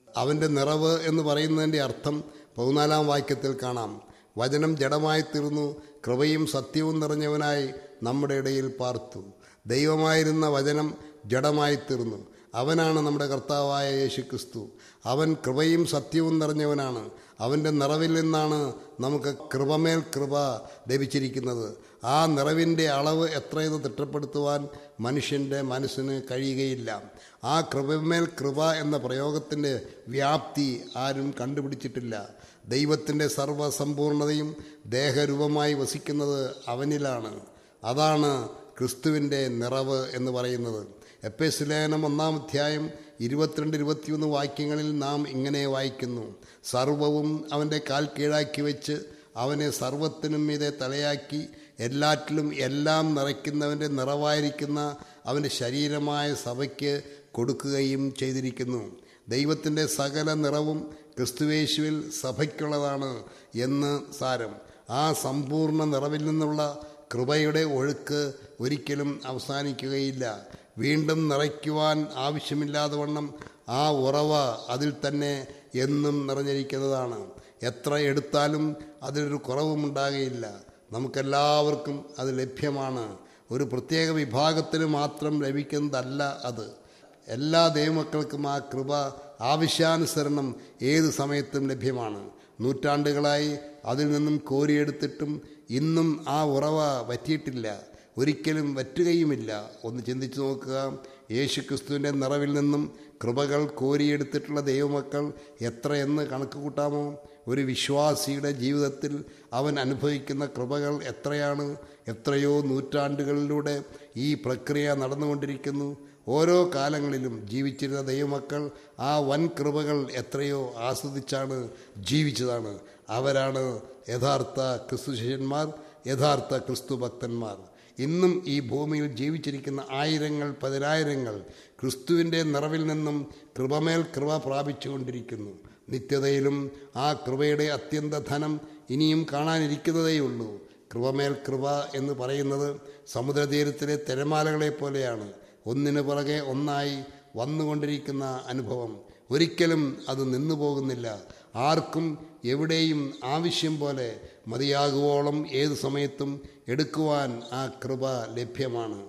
അവൻ്റെ നിറവ് എന്ന് പറയുന്നതിൻ്റെ അർത്ഥം 14-ാം വാക്യത്തിൽ കാണാം. വചനം ജഡമായി തീർന്നു, കൃപയും സത്യവും നിറഞ്ഞവനായി നമ്മുടെ ഇടയിൽ പാർത്തു. ദൈവമായിരുന്ന വചനം ജഡമായി തീർന്നു. അവനാണ് നമ്മുടെ കർത്താവായ യേശുക്രിസ്തു. അവൻ കൃപയും സത്യവും നിറഞ്ഞവനാണ്. അവൻ്റെ നിറവിൽ നിന്നാണ് നമുക്ക് കൃപമേൽ കൃപ ലഭിച്ചിരിക്കുന്നത്. ആ നിറവിൻ്റെ അളവ് എത്രയെന്ന് തിട്ടപ്പെടുത്തുവാൻ മനുഷ്യൻ്റെ മനസ്സിന് കഴിയുകയില്ല. ആ കൃപമേൽ കൃപ എന്ന പ്രയോഗത്തിൻ്റെ വ്യാപ്തി ആരും കണ്ടുപിടിച്ചിട്ടില്ല. ദൈവത്തിൻ്റെ സർവ്വസമ്പൂർണതയും ദേഹരൂപമായി വസിക്കുന്നത് അവനിലാണ്. അതാണ് ക്രിസ്തുവിൻ്റെ നിറവ് എന്ന് പറയുന്നത്. എഫേസ്യ ലേഖനം 1-ാം അധ്യായം 22-21 വാക്യങ്ങളിൽ നാം ഇങ്ങനെ വായിക്കുന്നു: സർവവും അവൻ്റെ കാൽ കീഴാക്കി വെച്ച് അവനെ സർവത്തിനും മീതെ തലയാക്കി എല്ലാറ്റിലും എല്ലാം നിറയ്ക്കുന്നവൻ്റെ നിറവായിരിക്കുന്ന അവൻ്റെ ശരീരമായ സഭയ്ക്ക് കൊടുക്കുകയും ചെയ്തിരിക്കുന്നു. ദൈവത്തിൻ്റെ സകല നിറവും ക്രിസ്തുയേശുവിൽ സഭയ്ക്കുള്ളതാണ് എന്ന് സാരം. ആ സമ്പൂർണ്ണ നിറവിൽ നിന്നുള്ള കൃപയുടെ ഒഴുക്ക് ഒരിക്കലും അവസാനിക്കുകയില്ല. വീണ്ടും നിറയ്ക്കുവാൻ ആവശ്യമില്ലാതെ വണ്ണം ആ ഉറവ അതിൽ തന്നെ എന്നും നിറഞ്ഞിരിക്കുന്നതാണ്. എത്ര എടുത്താലും അതിലൊരു കുറവുമുണ്ടാകുകയില്ല. നമുക്കെല്ലാവർക്കും അത് ലഭ്യമാണ്. ഒരു പ്രത്യേക വിഭാഗത്തിന് മാത്രം ലഭിക്കുന്നതല്ല അത്. എല്ലാ ദൈവമക്കൾക്കും ആ കൃപ ആവശ്യാനുസരണം ഏത് സമയത്തും ലഭ്യമാണ്. നൂറ്റാണ്ടുകളായി അതിൽ നിന്നും കോരിയെടുത്തിട്ടും ഇന്നും ആ ഉറവ വറ്റിയിട്ടില്ല, ഒരിക്കലും വറ്റുകയുമില്ല. ഒന്ന് ചിന്തിച്ചു നോക്കുക. യേശുക്രിസ്തുവിൻ്റെ നിറവിൽ നിന്നും കൃപകൾ കോരിയെടുത്തിട്ടുള്ള ദൈവമക്കൾ എത്രയെന്ന് കണക്ക് കൂട്ടാമോ? ഒരു വിശ്വാസിയുടെ ജീവിതത്തിൽ അവൻ അനുഭവിക്കുന്ന കൃപകൾ എത്രയാണ്? എത്രയോ നൂറ്റാണ്ടുകളിലൂടെ ഈ പ്രക്രിയ നടന്നുകൊണ്ടിരിക്കുന്നു. ഓരോ കാലങ്ങളിലും ജീവിച്ചിരുന്ന ദൈവമക്കൾ ആ വൻ കൃപകൾ എത്രയോ ആസ്വദിച്ചാണ് ജീവിച്ചതാണ്. അവരാണ് യഥാർത്ഥ ക്രിസ്തു ശിഷ്യന്മാർ, യഥാർത്ഥ ക്രിസ്തു ഭക്തന്മാർ. ഇന്നും ഈ ഭൂമിയിൽ ജീവിച്ചിരിക്കുന്ന ആയിരങ്ങൾ പതിനായിരങ്ങൾ ക്രിസ്തുവിൻ്റെ നിറവിൽ നിന്നും കൃപമേൽ കൃപ പ്രാപിച്ചുകൊണ്ടിരിക്കുന്നു. നിത്യതയിലും ആ കൃപയുടെ അത്യന്ത ധനം ഇനിയും കാണാനിരിക്കുന്നതേയുള്ളൂ. കൃപമേൽ കൃപ എന്ന് പറയുന്നത് സമുദ്രതീരത്തിലെ തിരമാലകളെ പോലെയാണ്. ഒന്നിനു പുറകെ ഒന്നായി വന്നുകൊണ്ടിരിക്കുന്ന അനുഭവം. ഒരിക്കലും അത് നിന്നു പോകുന്നില്ല. ആർക്കും എവിടെയും ആവശ്യം പോലെ മതിയാകുവോളം ഏതു സമയത്തും എടുക്കുവാൻ ആ കൃപ ലഭ്യമാണ്.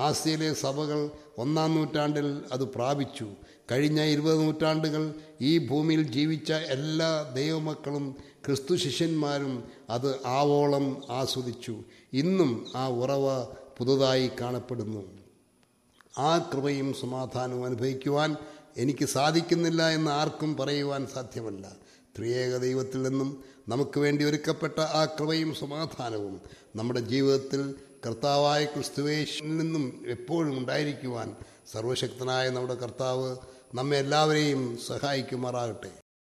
ആസ്യയിലെ സഭകൾ 1-ാം നൂറ്റാണ്ടിൽ അത് പ്രാപിച്ചു. കഴിഞ്ഞ 20 നൂറ്റാണ്ടുകൾ ഈ ഭൂമിയിൽ ജീവിച്ച എല്ലാ ദൈവമക്കളും ക്രിസ്തു ശിഷ്യന്മാരും അത് ആവോളം ആസ്വദിച്ചു. ഇന്നും ആ ഉറവ പുതുതായി കാണപ്പെടുന്നു. ആ കൃപയും സമാധാനവും അനുഭവിക്കുവാൻ എനിക്ക് സാധിക്കുന്നില്ല എന്ന് ആർക്കും പറയുവാൻ സാധ്യമല്ല. ത്രിയേക ദൈവത്തിൽ നിന്നും നമുക്ക് വേണ്ടി ഒരുക്കപ്പെട്ട ആ കൃപയും സമാധാനവും നമ്മുടെ ജീവിതത്തിൽ കർത്താവായ ക്രിസ്തുയേശുവിൽ നിന്നും എപ്പോഴും ഉണ്ടായിരിക്കുവാൻ സർവശക്തനായ നമ്മുടെ കർത്താവ് നമ്മെ എല്ലാവരെയും സഹായിക്കുമാറാകട്ടെ.